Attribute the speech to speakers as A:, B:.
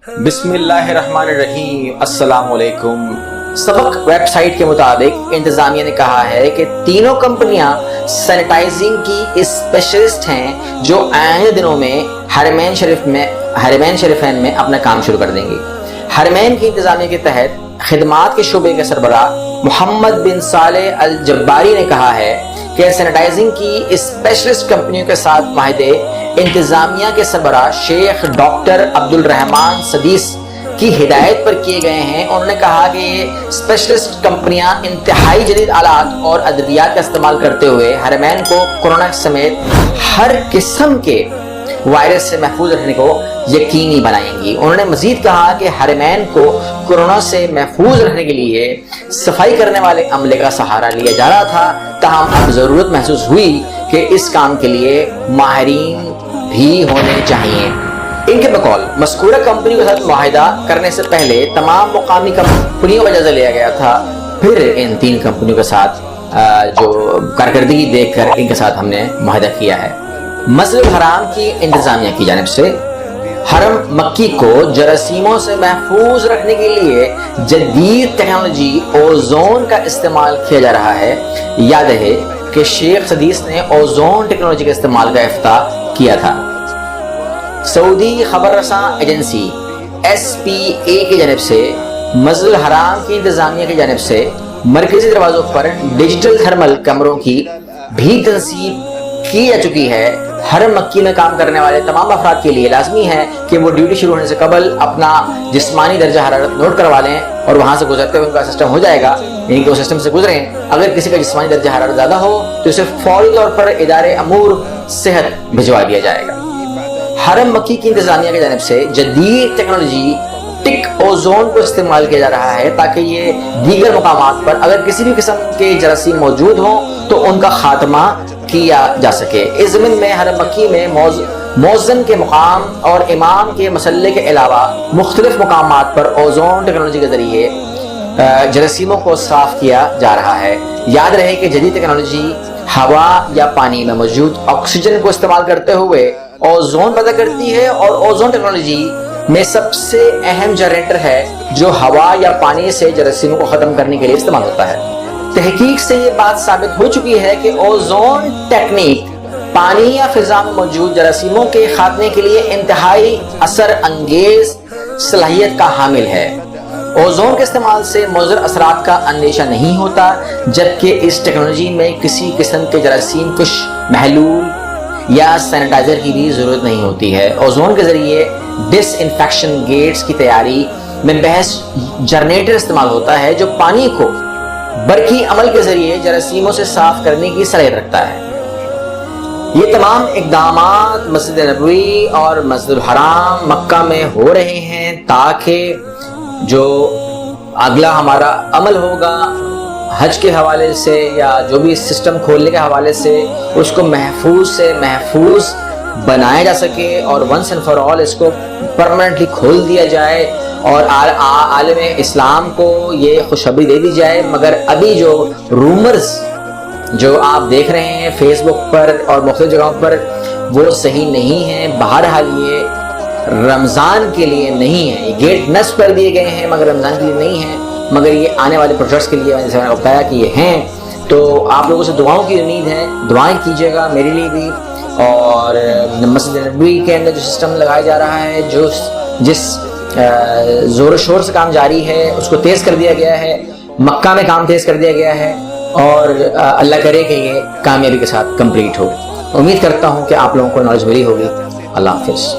A: بسم اللہ الرحمن الرحیم۔ السلام علیکم۔ سبق ویب سائٹ کے مطابق انتظامیہ نے کہا ہے کہ تینوں کمپنیاں سینیٹائزنگ کی اسپیشلسٹ ہیں جو آئندہ دنوں میں حرمین شریفین میں اپنا کام شروع کر دیں گی۔ حرمین کی انتظامیہ کے تحت خدمات کے شعبے کے سربراہ محمد بن صالح الجباری نے کہا ہے کہ سینیٹائزنگ کی اسپیشلسٹ کمپنیوں کے ساتھ معاہدے انتظامیہ کے سربراہ شیخ ڈاکٹر عبد الرحمان سدیس کی ہدایت پر کیے گئے ہیں۔ انہوں نے کہا کہ یہ اسپیشلسٹ کمپنیاں انتہائی جدید آلات اور ادویات کا استعمال کرتے ہوئے حرمین کو کورونا سمیت ہر قسم کے وائرس سے محفوظ رکھنے کو یقینی بنائیں گی۔ انہوں نے مزید کہا کہ حرمین کو کورونا سے محفوظ رکھنے کے لیے صفائی کرنے والے عملے کا سہارا لیا جا رہا تھا، تاہم اب ضرورت محسوس ہوئی کہ اس کام کے لیے ماہرین بھی ہونے چاہیے۔ ان کے بقول مذکورہ کمپنی کے ساتھ معاہدہ کرنے سے پہلے تمام مقامی کمپنیوں کا جائزہ لیا گیا تھا، پھر ان تین کمپنیوں کے ساتھ جو کارکردگی دیکھ کر ان کے ساتھ ہم نے معاہدہ کیا ہے۔ مسجد الحرام کی انتظامیہ کی جانب سے حرم مکی کو جراثیموں سے محفوظ رکھنے کے لیے جدید ٹیکنالوجی اوزون کا استعمال کیا جا رہا ہے۔ یاد ہے کہ شیخ سدیس نے اوزون ٹیکنالوجی کے استعمال کا افتتاح کیا تھا۔ سعودی خبر رساں ایجنسی SPA کی جانب سے مسجد الحرام کی انتظامیہ کی جانب سے مرکزی دروازوں پر ڈیجیٹل تھرمل کیمروں کی بھی تنصیب کی جا چکی ہے۔ حرم مکی میں کام کرنے والے تمام افراد کے لیے لازمی ہے کہ وہ ڈیوٹی شروع ہونے سے قبل اپنا جسمانی درجہ حرارت نوٹ کروا لیں، اور وہاں سے گزرتے ہوئے ان کا سسٹم ہو جائے گا، یعنی کہ وہ سسٹم سے گزریں۔ اگر کسی کا جسمانی درجہ حرارت زیادہ ہو تو اسے فوری طور پر ادارے امور صحت بھجوا دیا جائے گا۔ حرم مکی کی انتظامیہ کی جانب سے جدید ٹیکنالوجی ٹک اوزون کو استعمال کیا جا رہا ہے تاکہ یہ دیگر مقامات پر اگر کسی بھی قسم کے جراثیم موجود ہوں تو ان کا خاتمہ کیا جا سکے۔ اس ضمن میں حرم مکی میں مؤذن کے مقام اور امام کے مسلح کے علاوہ مختلف مقامات پر اوزون ٹیکنالوجی کے ذریعے جراثیموں کو صاف کیا جا رہا ہے۔ یاد رہے کہ جدید ٹیکنالوجی ہوا یا پانی میں موجود آکسیجن کو استعمال کرتے ہوئے اوزون پیدا کرتی ہے، اور اوزون ٹیکنالوجی میں سب سے اہم جنریٹر ہے جو ہوا یا پانی سے جراثیموں کو ختم کرنے کے لیے استعمال ہوتا ہے۔ تحقیق سے یہ بات ثابت ہو چکی ہے کہ اوزون ٹیکنیک پانی یا فضا میں موجود جراثیموں کے خاتمے کے لیے انتہائی اثر انگیز صلاحیت کا حامل ہے۔ اوزون کے استعمال سے مضر اثرات کا اندیشہ نہیں ہوتا، جبکہ اس ٹیکنالوجی میں کسی قسم کے جراثیم کش محلول یا سینیٹائزر کی بھی ضرورت نہیں ہوتی ہے۔ اوزون کے ذریعے ڈس انفیکشن گیٹس کی تیاری میں محض جنریٹر استعمال ہوتا ہے جو پانی کو برقی عمل کے ذریعے جراثیموں سے صاف کرنے کی صلاحیت رکھتا ہے۔ یہ تمام اقدامات مسجد نبوی اور مسجد الحرام مکہ میں ہو رہے ہیں تاکہ جو اگلا ہمارا عمل ہوگا حج کے حوالے سے یا جو بھی سسٹم کھولنے کے حوالے سے اس کو محفوظ سے محفوظ بنایا جا سکے، اور ونس اینڈ فار آل اس کو پرماننٹلی کھول دیا جائے اور عالم اسلام کو یہ خوشخبری دے دی جائے۔ مگر ابھی جو رومرز جو آپ دیکھ رہے ہیں فیس بک پر اور مختلف جگہوں پر وہ صحیح نہیں ہیں۔ بہرحال یہ رمضان کے لیے نہیں ہے، یہ گیٹ نصب کر دیے گئے ہیں مگر رمضان کے لیے نہیں ہے، مگر یہ آنے والے پروجیکٹس کے لیے جیسے میں نے بتایا کہ یہ ہیں۔ تو آپ لوگوں سے دعاؤں کی امید ہے، دعائیں کیجیے گا میرے لیے بھی، اور مسجد نبوی کے اندر جو سسٹم لگایا جا رہا ہے، جس زور و شور سے کام جاری ہے اس کو تیز کر دیا گیا ہے، مکہ میں کام تیز کر دیا گیا ہے، اور اللہ کرے کہ یہ کامیابی کے ساتھ کمپلیٹ ہو۔ امید کرتا ہوں کہ آپ لوگوں کو نالج ملی ہوگی۔ اللہ حافظ۔